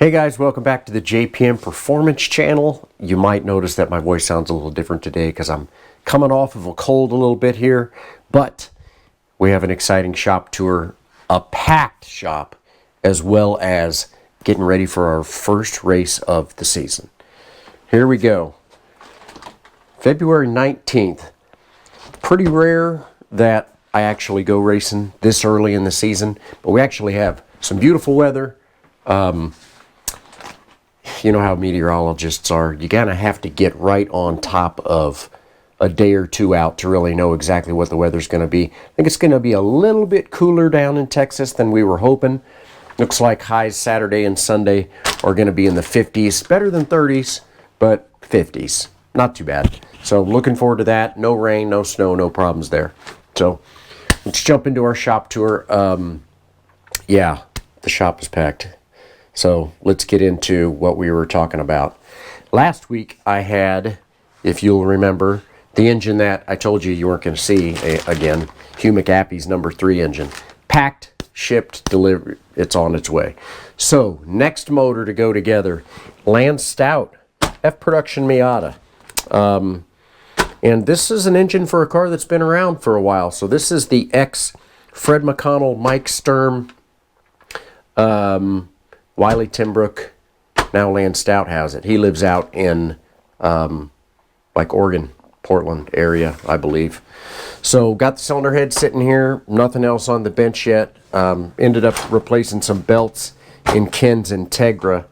Hey guys, welcome back to the JPM Performance channel. You might notice that my voice sounds a little different today because I'm coming off of a cold a little bit here, but we have an exciting shop tour, a packed shop, as well as getting ready for our first race of the season. Here we go. February 19th. Pretty rare that I actually go racing this early in the season, but we actually have some beautiful weather. You know how meteorologists are. You kind of have to get right on top of a day or two out to really know exactly what the weather's going to be. I think it's going to be a little bit cooler down in Texas than we were hoping. Looks like highs Saturday and Sunday are going to be in the 50s. Better than 30s, but 50s. Not too bad. So looking forward to that. No rain, no snow, no problems there. So let's jump into our shop tour. Yeah, the shop is packed. So let's get into what we were talking about. Last week I had, if you'll remember, the engine that I told you weren't going to see again, Hugh McAppy's number 3 engine. Packed, shipped, delivered. It's on its way. So next motor to go together, Lance Stout, F Production Miata. And this is an engine for a car that's been around for a while. So this is the ex-Fred McConnell, Mike Sturm, Wiley Timbrook. Now Lance Stout has it. He lives out in like Oregon, Portland area, I believe. So got the cylinder head sitting here. Nothing else on the bench yet. Ended up replacing some belts in Ken's Integra.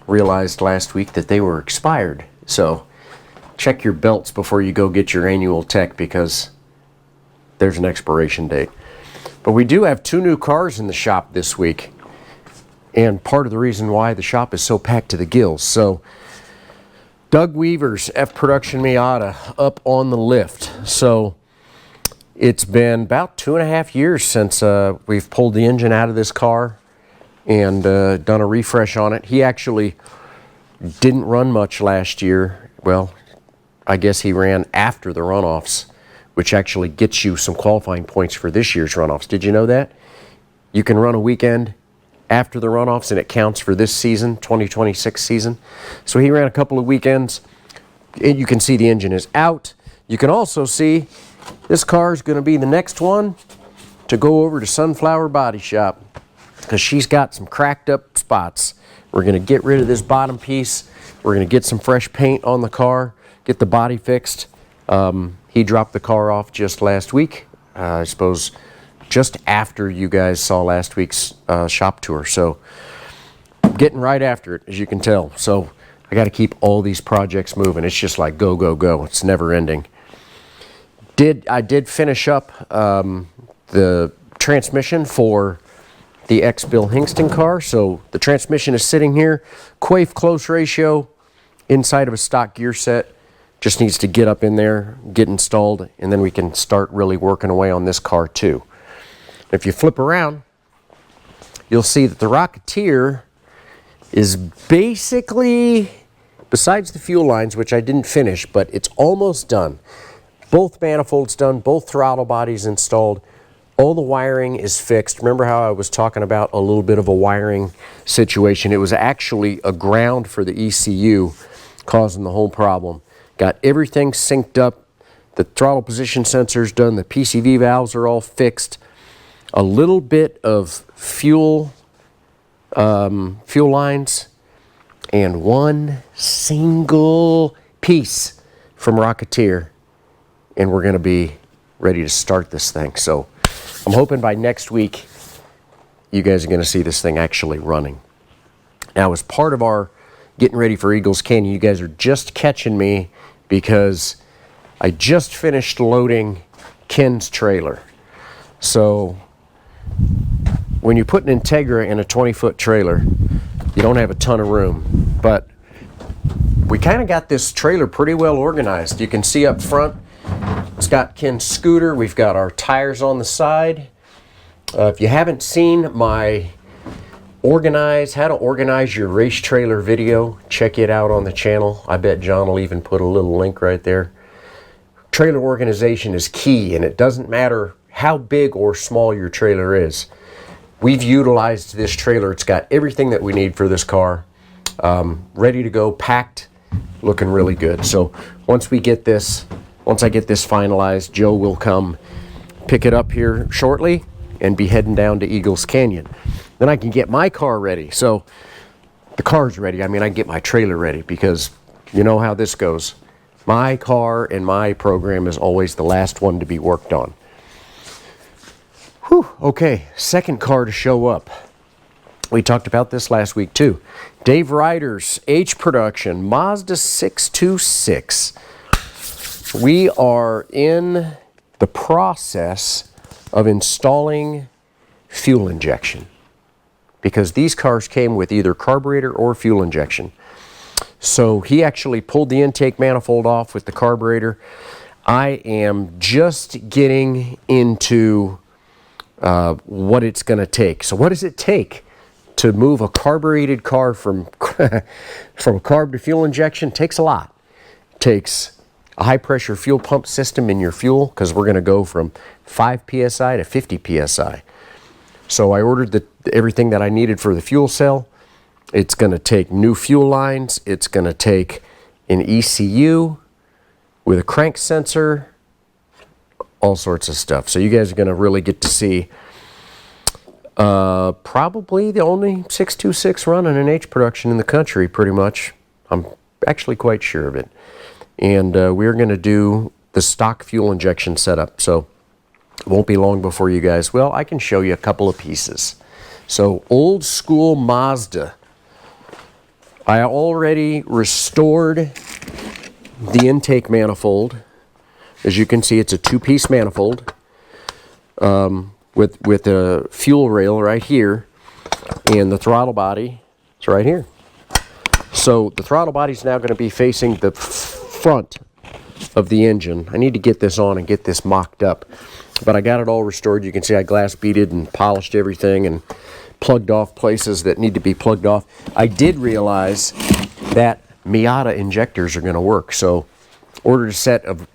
Realized last week that they were expired. So check your belts before you go get your annual tech because there's an expiration date. But we do have 2 new cars in the shop this week. And part of the reason why the shop is so packed to the gills. So Doug Weaver's F Production Miata up on the lift. So it's been about 2.5 years since we've pulled the engine out of this car and done a refresh on it. He actually didn't run much last year. Well, I guess he ran after the runoffs, which actually gets you some qualifying points for this year's runoffs. Did you know that? You can run a weekend after the runoffs and it counts for this season, 2026 season. So he ran a couple of weekends. You can see the engine is out. You can also see this car is going to be the next one to go over to Sunflower Body Shop because she's got some cracked up spots. We're going to get rid of this bottom piece. We're going to get some fresh paint on the car, get the body fixed. He dropped the car off just last week, I suppose just after you guys saw last week's shop tour. So I'm getting right after it, as you can tell. So I got to keep all these projects moving. It's just like go, go, go. It's never ending. I did finish up the transmission for the ex-Bill Hingston car. So the transmission is sitting here. Quaife close ratio inside of a stock gear set. Just needs to get up in there, get installed, and then we can start really working away on this car too. If you flip around, you'll see that the Rocketeer is basically, besides the fuel lines, which I didn't finish, but it's almost done. Both manifolds done, both throttle bodies installed. All the wiring is fixed. Remember how I was talking about a little bit of a wiring situation? It was actually a ground for the ECU causing the whole problem. Got everything synced up. The throttle position sensor's done. The PCV valves are all fixed. A little bit of fuel lines and one single piece from Rocketeer, and we're going to be ready to start this thing. So I'm hoping by next week you guys are going to see this thing actually running. Now, as part of our getting ready for Eagles Canyon, you guys are just catching me because I just finished loading Ken's trailer. So when you put an Integra in a 20-foot trailer, you don't have a ton of room. But we kind of got this trailer pretty well organized. You can see up front, it's got Ken's scooter. We've got our tires on the side. If you haven't seen my how to organize your race trailer video, check it out on the channel. I bet John will even put a little link right there. Trailer organization is key, and it doesn't matter how big or small your trailer is. we've utilized this trailer. It's got everything that we need for this car. Ready to go, packed, looking really good. So once I get this finalized, Joe will come pick it up here shortly and be heading down to Eagles Canyon. Then I can get my car ready. So the car's ready. I mean, I can get my trailer ready, because you know how this goes. My car and my program is always the last one to be worked on. Whew, okay, second car to show up. We talked about this last week too. Dave Ryder's H Production Mazda 626. We are in the process of installing fuel injection, because these cars came with either carburetor or fuel injection. So he actually pulled the intake manifold off with the carburetor. I am just getting into what it's going to take. So what does it take to move a carbureted car from carb to fuel injection? It takes a lot. It takes a high pressure fuel pump system in your fuel, because we're going to go from 5 psi to 50 psi. So I ordered everything that I needed for the fuel cell. It's going to take new fuel lines. It's going to take an ECU with a crank sensor, all sorts of stuff. So you guys are going to really get to see probably the only 626 running in H Production in the country, pretty much. I'm actually quite sure of it. And we're going to do the stock fuel injection setup. So it won't be long before you guys, well, I can show you a couple of pieces. So old school Mazda. I already restored the intake manifold. As you can see, it's a two-piece manifold with a fuel rail right here, and the throttle body is right here. So the throttle body is now going to be facing the front of the engine. I need to get this on and get this mocked up, but I got it all restored. You can see I glass beaded and polished everything and plugged off places that need to be plugged off. I did realize that Miata injectors are going to work, so ordered a set of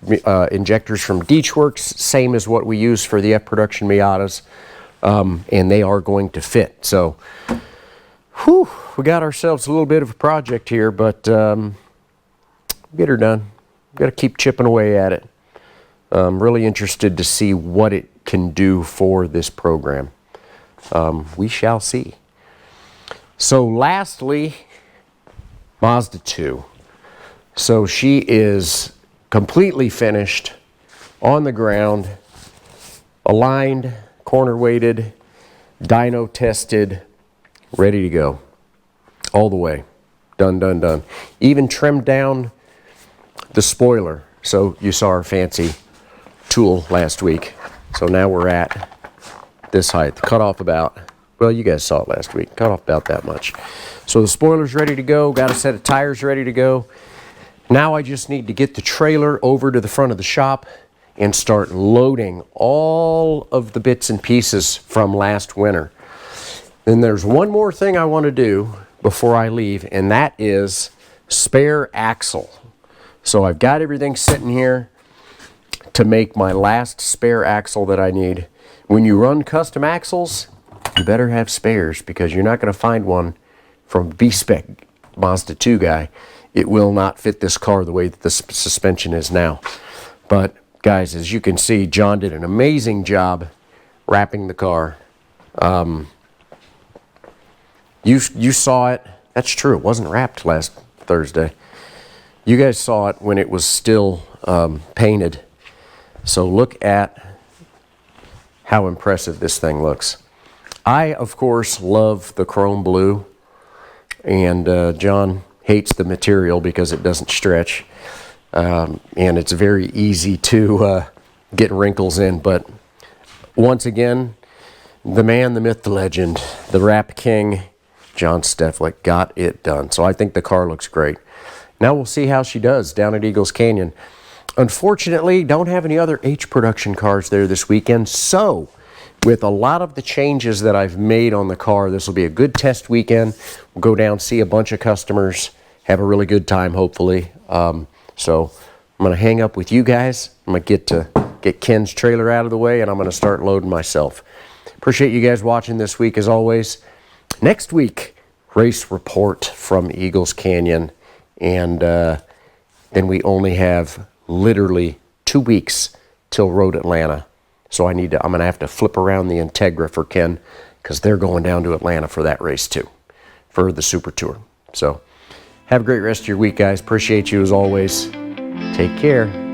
injectors from Deechworks, same as what we use for the F Production Miatas, and they are going to fit. So, whew, we got ourselves a little bit of a project here, but get her done. Got to keep chipping away at it. I'm really interested to see what it can do for this program. We shall see. So lastly, Mazda 2. So she is completely finished, on the ground, aligned, corner weighted, dyno tested, ready to go. All the way. Done, done, done. Even trimmed down the spoiler. So you saw our fancy tool last week. So now we're at this height. Cut off about, well, you guys saw it last week. Cut off about that much. So the spoiler's ready to go. Got a set of tires ready to go. Now I just need to get the trailer over to the front of the shop and start loading all of the bits and pieces from last winter. Then there's one more thing I want to do before I leave, and that is spare axle. So I've got everything sitting here to make my last spare axle that I need. When you run custom axles, you better have spares, because you're not going to find one from B-Spec Mazda 2 guy. It will not fit this car the way that the suspension is now. But guys, as you can see, John did an amazing job wrapping the car. You saw it. That's true. It wasn't wrapped last Thursday. You guys saw it when it was still painted. So look at how impressive this thing looks. I, of course, love the chrome blue, and John hates the material because it doesn't stretch, and it's very easy to get wrinkles in. But once again, the man, the myth, the legend, the wrap king, John Steflik, got it done. So I think the car looks great. Now we'll see how she does down at Eagles Canyon. Unfortunately, don't have any other H Production cars there this weekend, so with a lot of the changes that I've made on the car, this will be a good test weekend. We'll go down, see a bunch of customers, have a really good time, hopefully. So I'm going to hang up with you guys. I'm going to get Ken's trailer out of the way, and I'm going to start loading myself. Appreciate you guys watching this week as always. Next week, race report from Eagles Canyon. And then we only have literally 2 weeks till Road Atlanta. So I'm going to have to flip around the Integra for Ken, because they're going down to Atlanta for that race too, for the Super Tour. So have a great rest of your week, guys. Appreciate you as always. Take care.